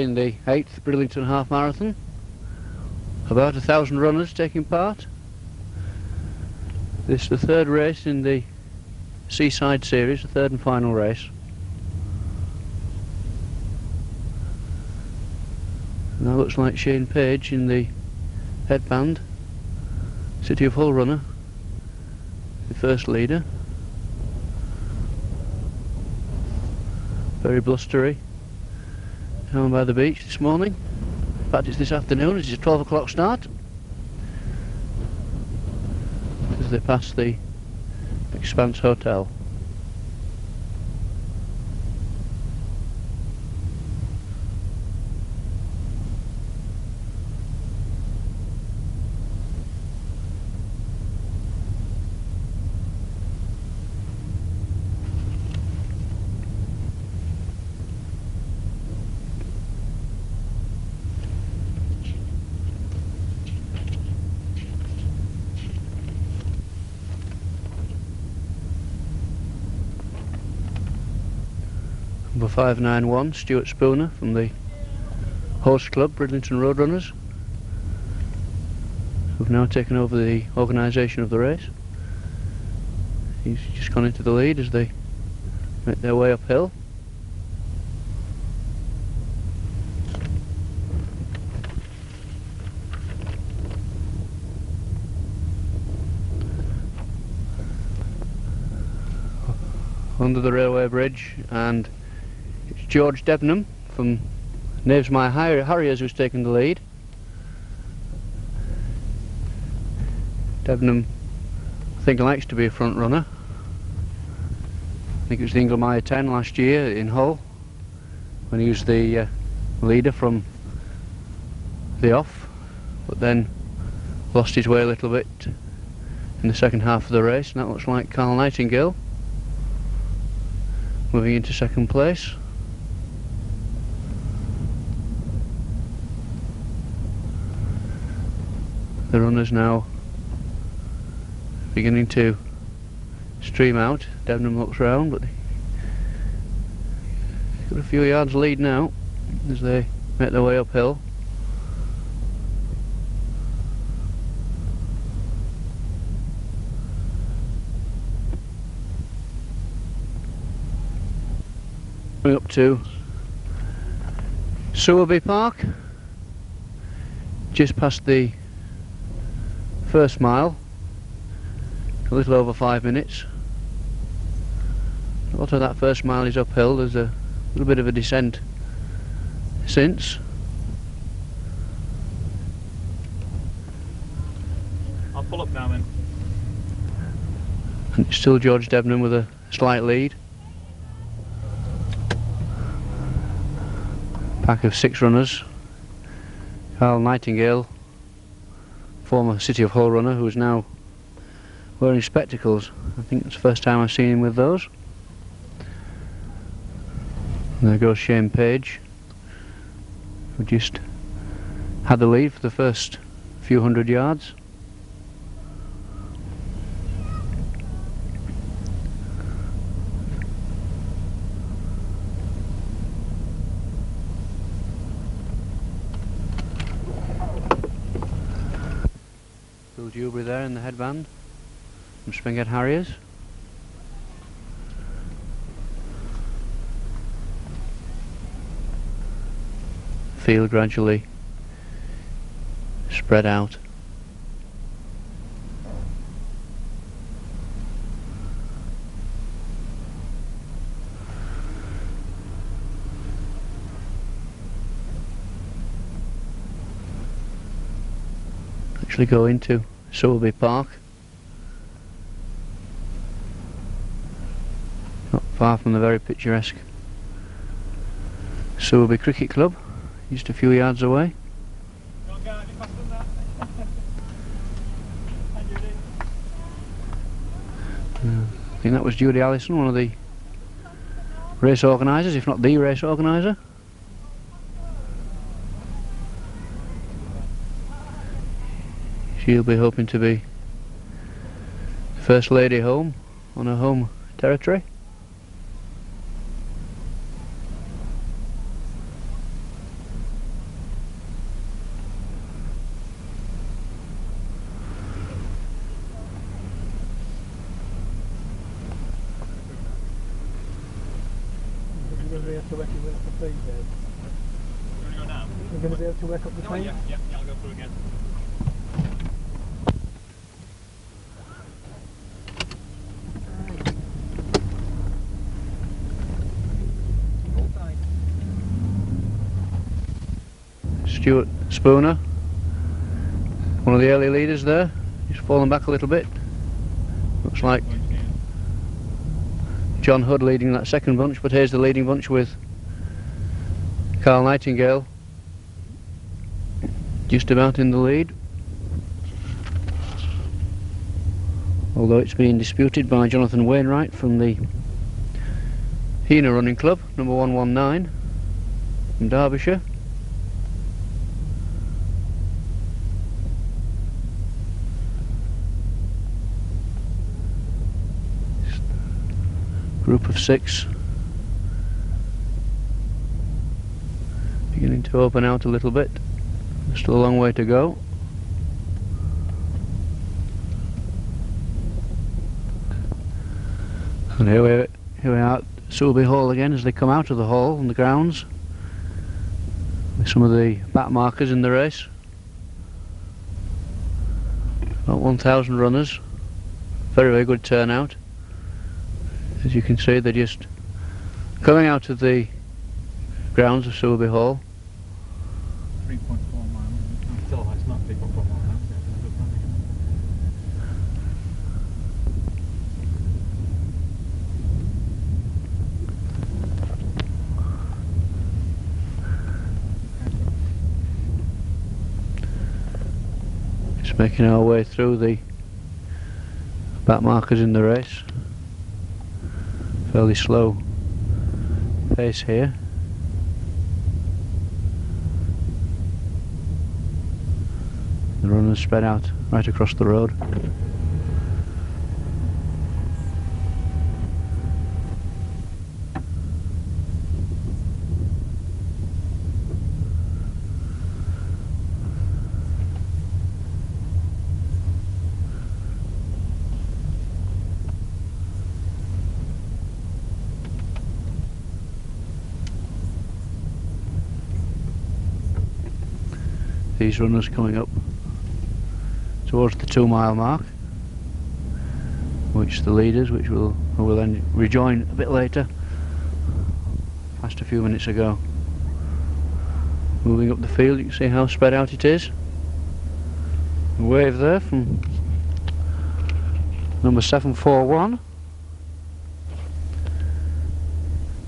in the 8th Bridlington Half Marathon. About 1,000 runners taking part. This is the third race in the Seaside Series, the third and final race. And that looks like Shane Page in the headband. City of Hull runner, the first leader. Very blustery down by the beach this morning. In fact, it's this afternoon. It's a 12 o'clock start as they pass the Expanse Hotel. Number 591, Stuart Spooner from the host club, Bridlington Roadrunners, who've now taken over the organisation of the race. He's just gone into the lead as they make their way uphill. Under the railway bridge, and it's George Debenham from Knavesmire Harriers who's taken the lead. Debenham, I think, likes to be a front runner. I think it was the Inglemire 10 last year in Hull when he was the leader from the off, but then lost his way a little bit in the second half of the race, and that looks like Carl Nightingale moving into second place. The runners now beginning to stream out. Debenham looks round, but they've got a few yards lead now as they make their way uphill. Coming up to Sowerby Park, just past the first mile, a little over 5 minutes. A lot of that first mile is uphill. There's a little bit of a descent since. I'll pull up now then. And it's still George Debenham with a slight lead. Pack of 6 runners. Carl Nightingale, former City of Hull runner, who is now wearing spectacles. I think it's the first time I've seen him with those. And there goes Shane Page, who just had the lead for the first few hundred yards. Bill Dewberry there in the headband from Springhead Harriers. Field gradually spread out. Actually go into Sowerby Park, not far from the very picturesque Sowerby Cricket Club, just a few yards away. Don't get any faster than that. Hi, Judy. I think that was Judy Allison, one of the race organisers, if not the race organiser. She'll be hoping to be the first lady home on her home territory. going to be able to wake up the feet there? You want to go now? We're going to be able to wake up the Oh, feet? yeah, I'll go through again. Hold tight. Stuart Spooner, one of the early leaders there. He's fallen back a little bit. Looks like John Hood leading that second bunch, but here's the leading bunch with Carl Nightingale just about in the lead, although it's being disputed by Jonathan Wainwright from the Hena Running Club, number 119 from Derbyshire. Group of 6 beginning to open out a little bit. There's still a long way to go. And here we are at Sowerby Hall again as they come out of the hall on the grounds with some of the back markers in the race. About 1,000 runners. Very, very good turnout. As you can see, they're just coming out of the grounds of Sowerby Hall. 3.4 miles. Still, it's not 3.4 miles. Just making our way through the back markers in the race. Fairly slow pace here. The runners spread out right across the road. These runners coming up towards the 2 mile mark, which the leaders, which will then rejoin a bit later, passed a few minutes ago. Moving up the field, you can see how spread out it is. A wave there from number 741,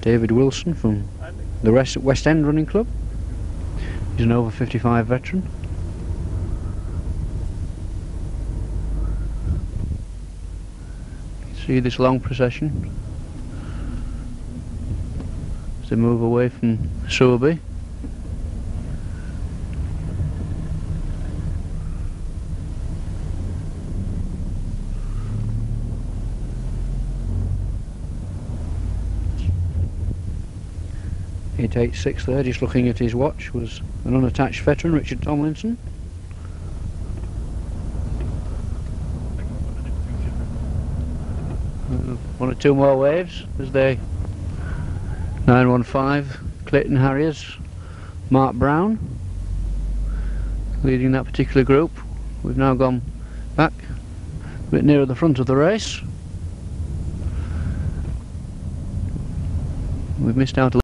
David Wilson from the West End Running Club. He's an over 55 veteran. You can see this long procession as they move away from Sowerby. .886 there, just looking at his watch, was an unattached veteran, Richard Tomlinson. One or two more waves as they 915 Clayton Harriers, Mark Brown leading that particular group. We've now gone back a bit nearer the front of the race. We've missed out a